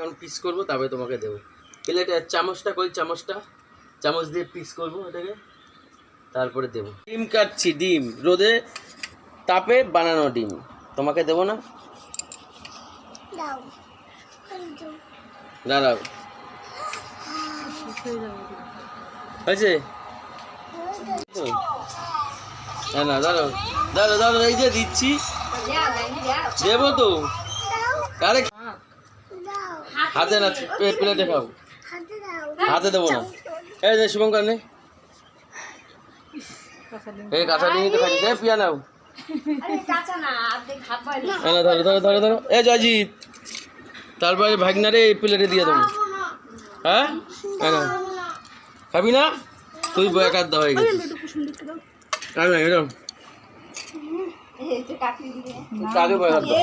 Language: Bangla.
এখন পিস করবো, তারপরে তোমাকে দেবো। প্লেটে চামচটা কই, চামচ দিয়ে পিস করবো এটাকে, তারপরে দেবো। ডিম কাটছি, ডিম রোদে তাপে বানানো ডিম, তোমাকে দেবো না? দাঁড়াও, হয়েছে? হ্যাঁ না, দাঁড়াও দাঁড়াও দাঁড়াও, এই যে দিচ্ছি, দেবো তো। আরে হাতে না, প্লেটে খাও। হাতে দেবো না। এই যে শুভঙ্কর নে, এই কাঁচা ডিমই তো খাচ্ছিস। পিয়া নাও, ধরো ধরো ধরো ধরো। এ জয়জিৎ, তারপরে ভাগনারে এই প্লেটে দিয়ে দেবো। হ্যাঁ খাবি না তুই, বয়াকার দেওয়া হয়ে গেছিস। কাকে বয়াকার দাও?